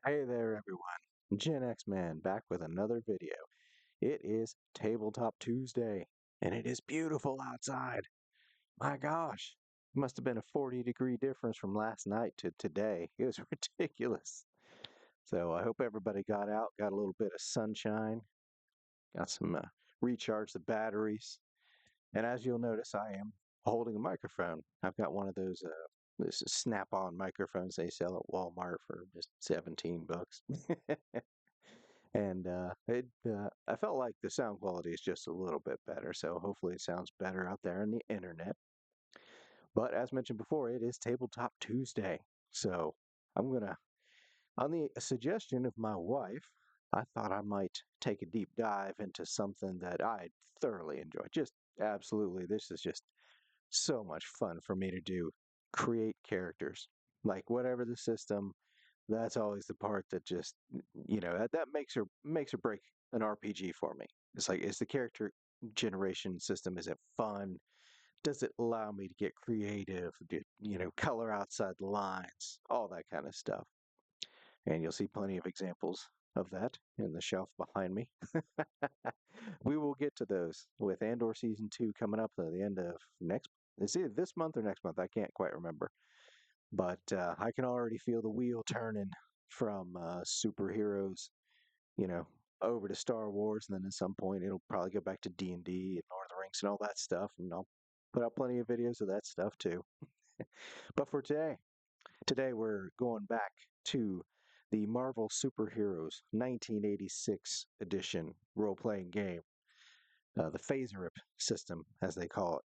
Hey there, everyone. Gen X Man back with another video. It is Tabletop Tuesday, and it is beautiful outside. My gosh, it must have been a 40-degree difference from last night to today. It was ridiculous. So I hope everybody got out, got a little bit of sunshine, got some recharge the batteries. And as you'll notice, I am holding a microphone. I've got one of those this snap-on microphones they sell at Walmart for just 17 bucks. And I felt like the sound quality is just a little bit better, so hopefully it sounds better out there on the internet. But as mentioned before, it is Tabletop Tuesday, so I'm gonna, on the suggestion of my wife, I thought I might take a deep dive into something that I thoroughly enjoy. Just absolutely, this is just so much fun for me to do. Create characters, like whatever the system, that's always the part that just that makes or break an RPG for me. It's like, is the character generation system, is it fun? Does it allow me to get creative, color outside the lines, all that kind of stuff? And you'll see plenty of examples of that in the shelf behind me. We will get to those with Andor season 2 coming up at the end of next. It's either this month or next month. I can't quite remember. But I can already feel the wheel turning from superheroes, you know, over to Star Wars, and then at some point it'll probably go back to D&D and Lord of the Rings and all that stuff, and I'll put out plenty of videos of that stuff too. But for today we're going back to the Marvel Superheroes 1986 edition role-playing game, the FASERIP system, as they call it.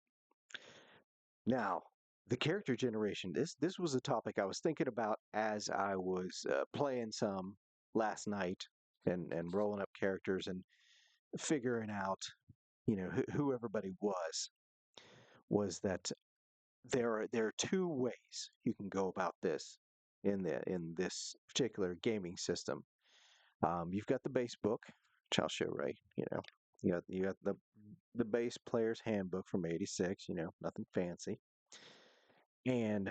Now, the character generation, this was a topic I was thinking about as I was playing some last night and rolling up characters and figuring out, who everybody was that there are two ways you can go about this in this particular gaming system. You've got the base book, which I'll show right, you got the base player's handbook from '86, nothing fancy. And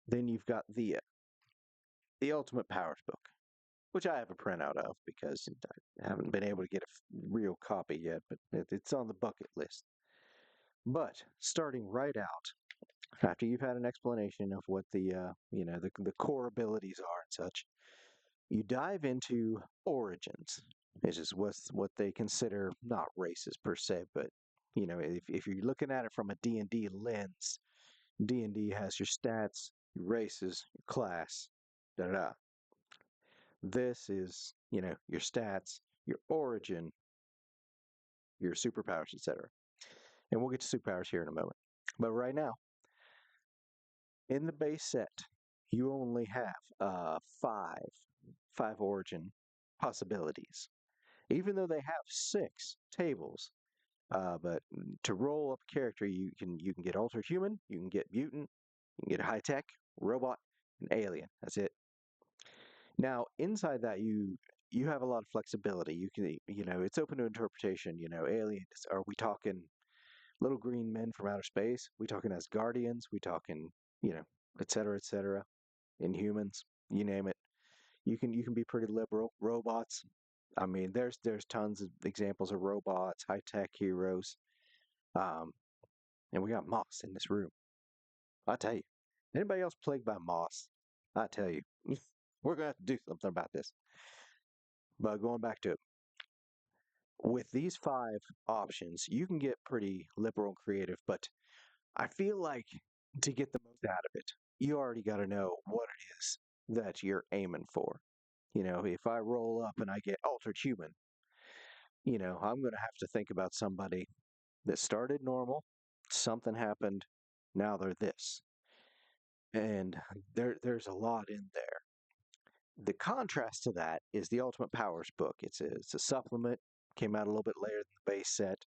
then you've got the Ultimate Powers book, which I have a printout of because I haven't been able to get a real copy yet, but it's on the bucket list. But starting right out, after you've had an explanation of what the core abilities are and such, you dive into origins, which is what they consider not races per se, but if you're looking at it from a D&D lens, D&D has your stats, your races, your class, da da da. This is, your stats, your origin, your superpowers, etc. And we'll get to superpowers here in a moment. But right now, in the base set, you only have five origin possibilities, even though they have 6 tables. But to roll up a character, you can get altered human, you can get mutant, you can get high tech, robot, and alien. That's it. Now, inside that, you have a lot of flexibility. You can, it's open to interpretation. Aliens. Are we talking little green men from outer space? We talking as guardians? We talking, et cetera, et cetera. Inhumans, you name it. You can be pretty liberal. Robots. I mean, there's tons of examples of robots, high tech heroes. Um, and we got Moss in this room. I tell you, anybody else plagued by Moss? I tell you, we're gonna have to do something about this. But going back to it, with these 5 options, you can get pretty liberal and creative, but I feel like to get the most out of it, you already got to know what it is that you're aiming for. If I roll up and I get altered human, I'm going to have to think about somebody that started normal, something happened, now they're this. And there's a lot in there. The contrast to that is the Ultimate Powers book. It's a supplement, came out a little bit later than the base set.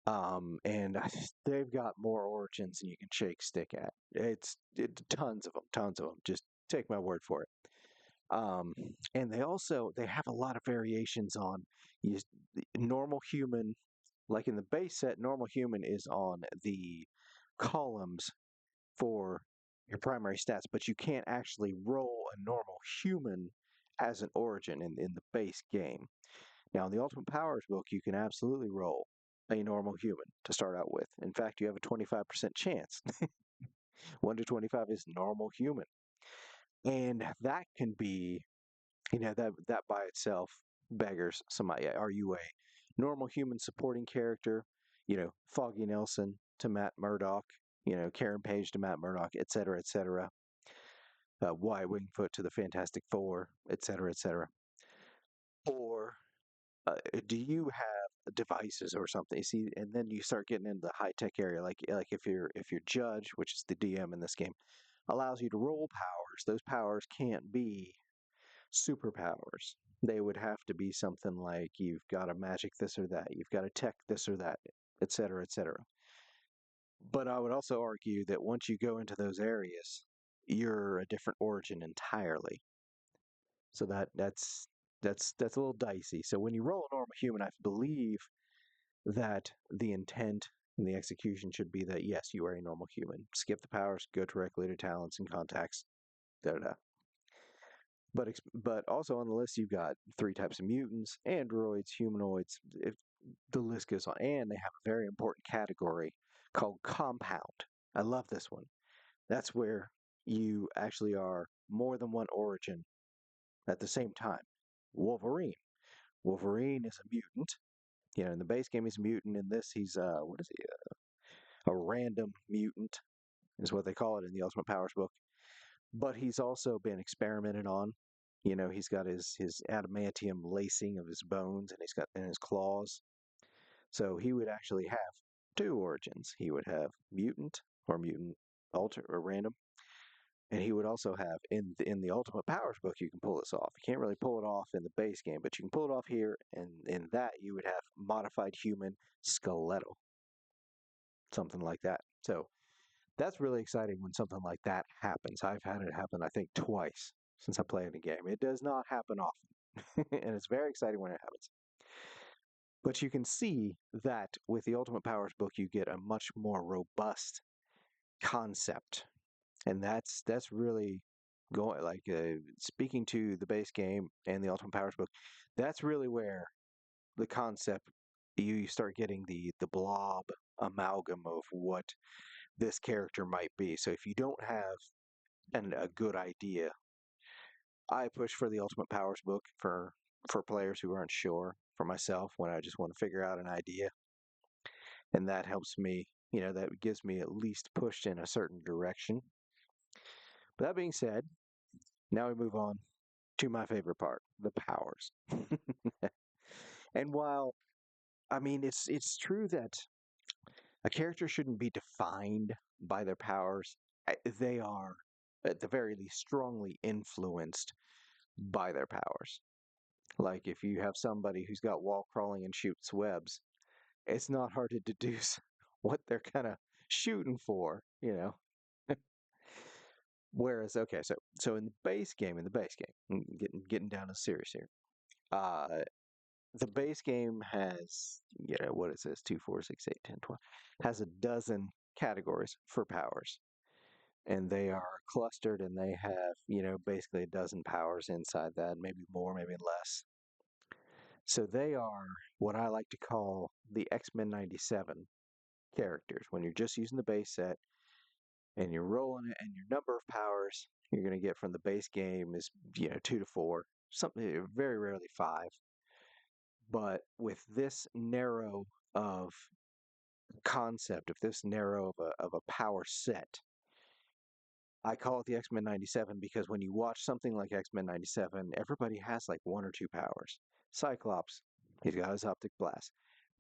And they've got more origins than you can shake stick at. Tons of them, tons of them. Just take my word for it. Um, and they have a lot of variations on you, normal human. Like in the base set, normal human is on the columns for your primary stats, but you can't actually roll a normal human as an origin in the base game. Now, in the Ultimate Powers book, you can absolutely roll a normal human to start out with. In fact, you have a 25% chance. 1 to 25 is normal human. And that can be, that by itself beggars somebody. Are you a normal human supporting character? Foggy Nelson to Matt Murdock, Karen Page to Matt Murdock, et cetera, et cetera. Wyatt Wingfoot to the Fantastic Four, et cetera, et cetera. Or do you have devices or something? You see, and then you start getting into the high tech area, like if your judge, which is the DM in this game, allows you to roll powers. Those powers can't be superpowers. They would have to be something like you've got a magic this or that, you've got a tech this or that, et cetera, et cetera. But I would also argue that once you go into those areas, you're a different origin entirely. So that's a little dicey. So when you roll a normal human, I believe that the intent and the execution should be that yes, you are a normal human. Skip the powers, go directly to talents and contacts. Da da da. But also on the list you've got 3 types of mutants, androids, humanoids. The list goes on, and they have a very important category called compound. I love this one. That's where you actually are more than one origin at the same time. Wolverine. Wolverine is a mutant. In the base game he's a mutant. In this he's what is he? A random mutant is what they call it in the Ultimate Powers book. But he's also been experimented on. He's got his adamantium lacing of his bones, and he's got in his claws. So he would actually have 2 origins. He would have mutant or mutant alter or random, and he would also have in the Ultimate Powers book. You can pull this off. You can't really pull it off in the base game, but you can pull it off here. And in that, you would have modified human skeletal, something like that. So that's really exciting when something like that happens. I've had it happen, I think, twice since I played the game. It does not happen often, and it's very exciting when it happens. But you can see that with the Ultimate Powers book, you get a much more robust concept, and that's really going like speaking to the base game and the Ultimate Powers book. That's really where the concept you start getting the blob amalgam of what this character might be. So if you don't have a good idea, I push for the Ultimate Powers book for players who aren't sure. For myself, when I just want to figure out an idea, and that helps me. That gives me at least pushed in a certain direction. But that being said, now we move on to my favorite part, the powers. And while I mean it's true that a character shouldn't be defined by their powers, they are at the very least strongly influenced by their powers. Like if you have somebody who's got wall crawling and shoots webs, it's not hard to deduce what they're kind of shooting for. Whereas, okay, so getting down to serious here. Uh, the base game has, what is this? 2, 4, 6, 8, 10, 12. Has a dozen categories for powers, and they are clustered, and they have, basically a dozen powers inside that, maybe more, maybe less. So they are what I like to call the X-Men 97 characters. When you're just using the base set and you're rolling it, and your number of powers you're going to get from the base game is 2 to 4, something very rarely 5. But with this narrow of concept, of this narrow of a power set, I call it the X-Men 97 because when you watch something like X-Men 97, everybody has like 1 or 2 powers. Cyclops, he's got his optic blast.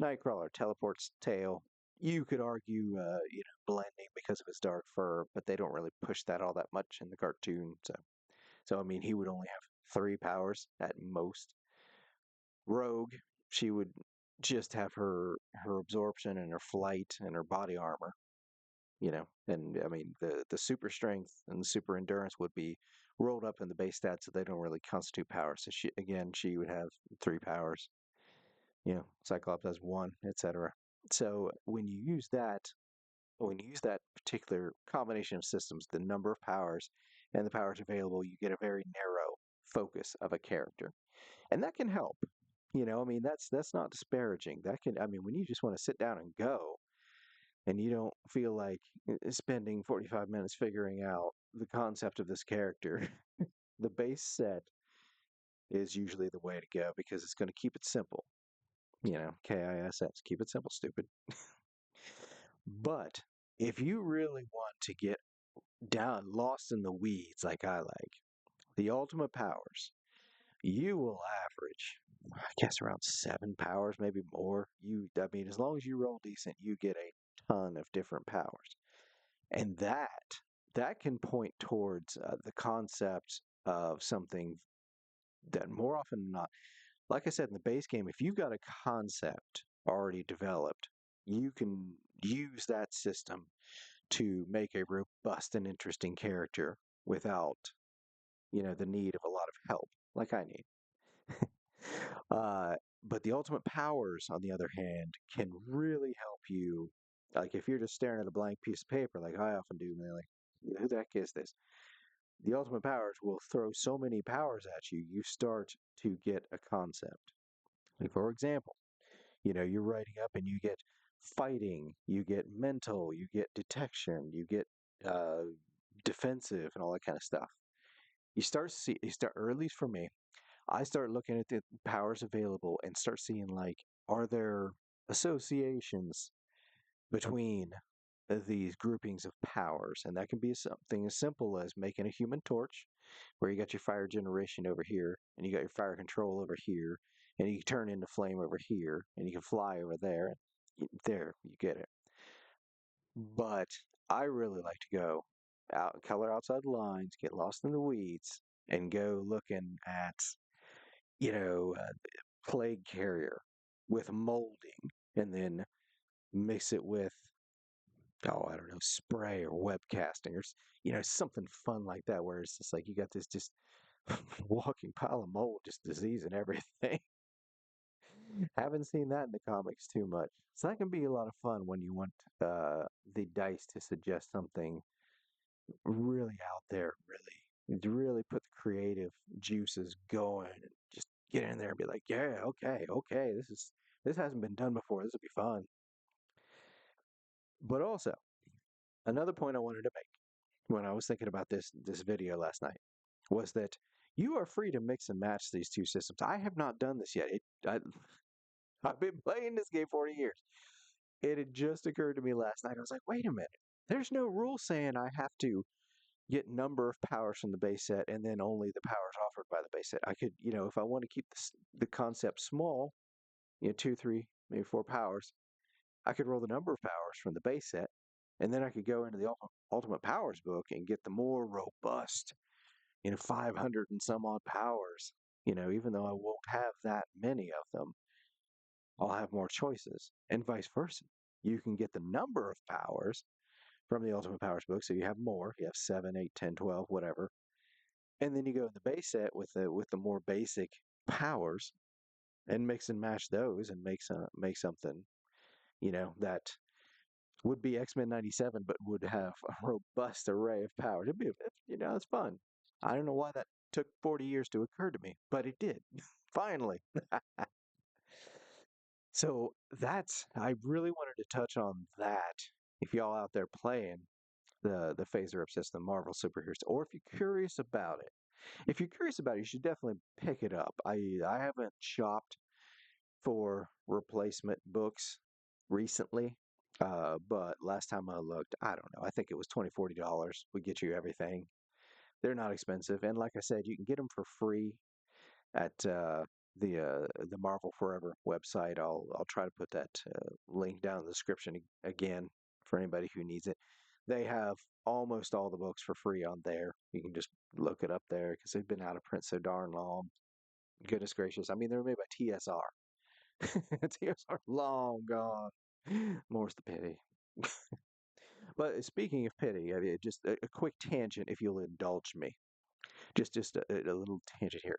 Nightcrawler teleports tail. You could argue, blending because of his dark fur, but they don't really push that all that much in the cartoon. So I mean, he would only have 3 powers at most. Rogue, she would just have her absorption and her flight and her body armor. And I mean the super strength and the super endurance would be rolled up in the base stats, so they don't really constitute power. So she would have 3 powers. Cyclops has 1, etc. So when you use that particular combination of systems, the number of powers and the powers available, you get a very narrow focus of a character, and that can help. I mean, that's not disparaging. That can, I mean, when you just want to sit down and go, and you don't feel like spending 45 minutes figuring out the concept of this character, the base set is usually the way to go because it's going to keep it simple. KISS, keep it simple, stupid. But if you really want to get down, lost in the weeds like I like, the ultimate powers, you will average, I guess, around 7 powers, maybe more. I mean, as long as you roll decent, you get a ton of different powers. And that can point towards the concept of something that more often than not, like I said in the base game, if you've got a concept already developed, you can use that system to make a robust and interesting character without, the need of a lot of help, like I need. uh, but the ultimate powers, on the other hand, can really help you. Like if you're just staring at a blank piece of paper, like I often do, man, like who the heck is this? The ultimate powers will throw so many powers at you, you start to get a concept. Like for example, you're writing up and you get fighting, you get mental, you get detection, you get uh, defensive, and all that kind of stuff. You start, or at least for me, I start looking at the powers available and start seeing like, are there associations between these groupings of powers? And that can be something as simple as making a human torch, where you got your fire generation over here, and you got your fire control over here, and you can turn into flame over here, and you can fly over there. There, you get it. But I really like to go out, color outside the lines, get lost in the weeds, and go looking at, you know, uh, plague carrier with molding, and then mix it with, oh, I don't know, spray or web casting or something fun like that, where it's just like you got this just walking pile of mold, just disease and everything. Haven't seen that in the comics too much. So that can be a lot of fun when you want the dice to suggest something really out there, really put the creative juices going, and just get in there and be like, yeah, okay, okay, this hasn't been done before. This will be fun. But also, another point I wanted to make when I was thinking about this video last night was that you are free to mix and match these two systems. I have not done this yet. I've been playing this game 40 years. It had just occurred to me last night. I was like, wait a minute. There's no rule saying I have to get number of powers from the base set and then only the powers offered by the base set. I could, if I want to keep the concept small, 2, 3, maybe 4 powers, I could roll the number of powers from the base set, and then I could go into the Ultimate Powers book and get the more robust, 500 and some odd powers. Even though I won't have that many of them, I'll have more choices, and vice versa. You can get the number of powers from the Ultimate Powers book, so you have more. You have 7, 8, 10, 12, whatever. And then you go in the base set with the more basic powers and mix and match those and make something, that would be X-Men 97, but would have a robust array of powers. It's fun. I don't know why that took 40 years to occur to me, but it did. Finally. So I really wanted to touch on that. If y'all out there playing the FASERIP system, Marvel superheroes, or if you're curious about it, you should definitely pick it up. I haven't shopped for replacement books recently, but last time I looked, I don't know, I think it was $20-$40 would get you everything. They're not expensive, and like I said, you can get them for free at the Marvel Forever website. I'll try to put that link down in the description again for anybody who needs it. They have almost all the books for free on there. You can just look it up there because they've been out of print so darn long. Goodness gracious! I mean, they were made by TSR. TSR long gone. More's the pity. But speaking of pity, I mean, just a quick tangent, if you'll indulge me. Just a little tangent here.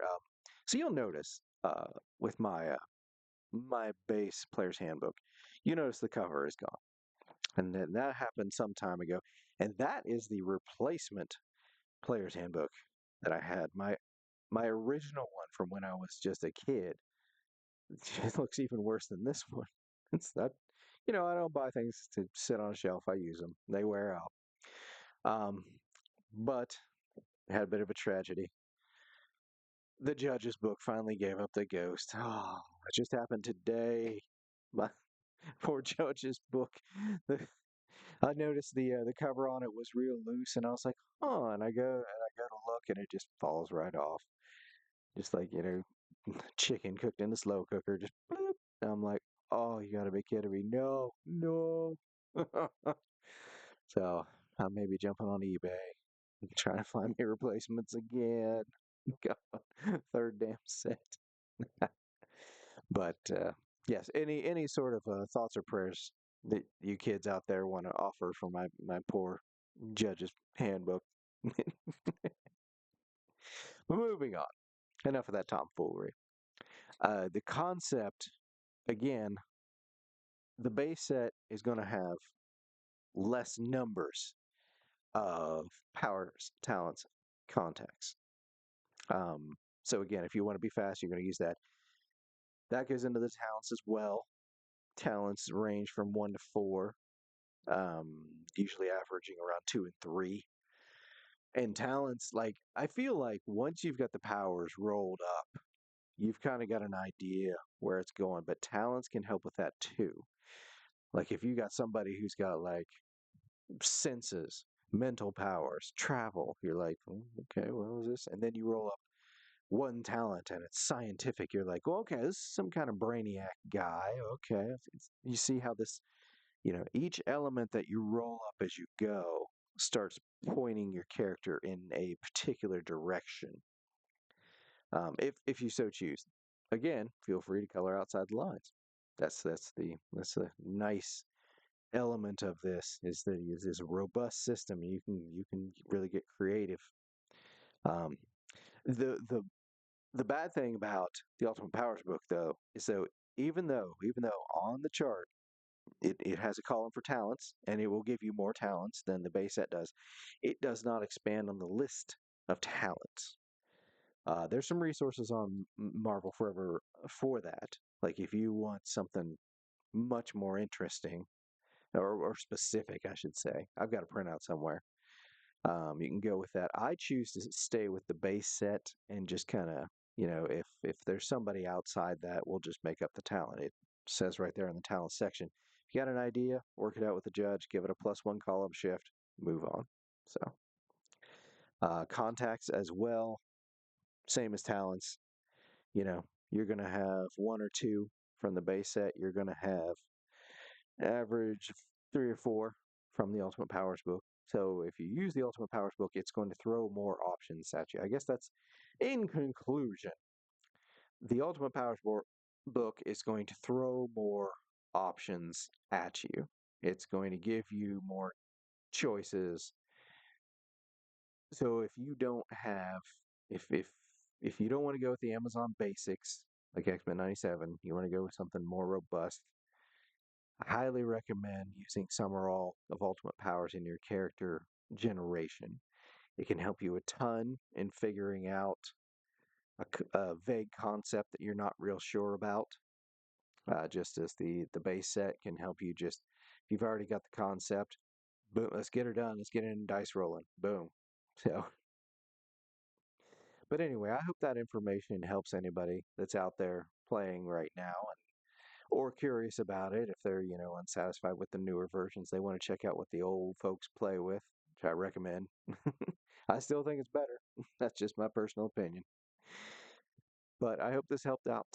So you'll notice with my base player's handbook, you notice the cover is gone, and then that happened some time ago, and that is the replacement player's handbook that I had. my original one from when I was just a kid, it looks even worse than this one. It's that, I don't buy things to sit on a shelf. I use them. They wear out. Um, but had a bit of a tragedy. The judge's book finally gave up the ghost. Oh, it just happened today. My poor judge's book. The, I noticed the cover on it was real loose, and I was like, "Oh," and I go to look, and it just falls right off, just like chicken cooked in the slow cooker, just bloop. And I'm like, "Oh, you gotta be kidding me! No, no." So I may be jumping on eBay, trying to find me replacements again. God, third damn set. But yes, any sort of thoughts or prayers that you kids out there want to offer for my poor judge's handbook. Moving on. Enough of that tomfoolery. The concept, again, the base set is going to have less numbers of powers, talents, contacts. So again, if you want to be fast, you're going to use that. That goes into the talents as well. Talents range from 1 to 4, usually averaging around 2 and 3. And talents, like, I feel like once you've got the powers rolled up, you've kind of got an idea where it's going. But talents can help with that too. Like if you got somebody who's got like senses, mental powers, travel, you're like, okay, what was this? And then you roll up one talent and it's scientific. You're like, well, okay, this is some kind of brainiac guy. Okay. You see how this, each element that you roll up as you go starts pointing your character in a particular direction, if you so choose. Again, feel free to color outside the lines. That's the nice element of this, is that it is this robust system. You can really get creative. Um, the bad thing about the Ultimate Powers book, though, is though even though on the chart it has a column for talents and it will give you more talents than the base set does, it does not expand on the list of talents. There's some resources on Marvel Forever for that. Like if you want something much more interesting or specific, I should say. I've got a printout somewhere. You can go with that. I choose to stay with the base set and just kind of, if there's somebody outside that, we'll just make up the talent. It says right there in the talent section. If you got an idea, work it out with the judge, give it a +1 column shift, move on. So, contacts as well, same as talents. You're going to have 1 or 2 from the base set. You're going to have average 3 or 4 from the Ultimate Powers book. So if you use the Ultimate Powers book, it's going to throw more options at you. I guess that's, in conclusion, the Ultimate Powers book is going to throw more options at you. It's going to give you more choices. So if you don't want to go with the Amazon basics like X-Men 97, you want to go with something more robust, I highly recommend using Summerall of Ultimate Powers in your character generation. It can help you a ton in figuring out a vague concept that you're not real sure about. Just as the base set can help you, just if you've already got the concept, boom, let's get her done. Let's get in dice rolling. Boom. So, but anyway, I hope that information helps anybody that's out there playing right now or curious about it. If they're, unsatisfied with the newer versions, they want to check out what the old folks play with, which I recommend. I still think it's better. That's just my personal opinion. But I hope this helped out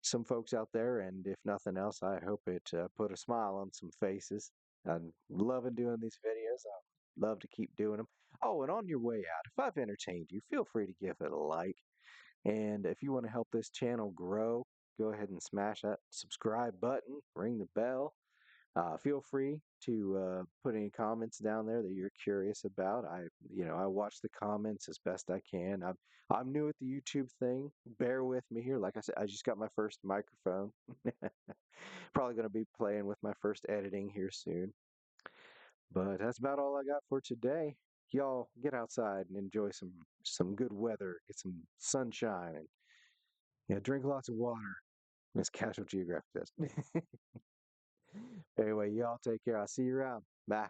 some folks out there, and if nothing else, I hope it put a smile on some faces. I'm loving doing these videos. I love to keep doing them. Oh, and on your way out, if I've entertained you, feel free to give it a like. And if you want to help this channel grow, go ahead and smash that subscribe button, ring the bell. Feel free to put any comments down there that you're curious about. I watch the comments as best I can. I'm new at the YouTube thing. Bear with me here. Like I said, I just got my first microphone. Probably going to be playing with my first editing here soon. But that's about all I got for today. y'all get outside and enjoy some good weather, get some sunshine, and drink lots of water, as Casual Geographic says. Anyway, y'all take care. I'll see you around. Bye.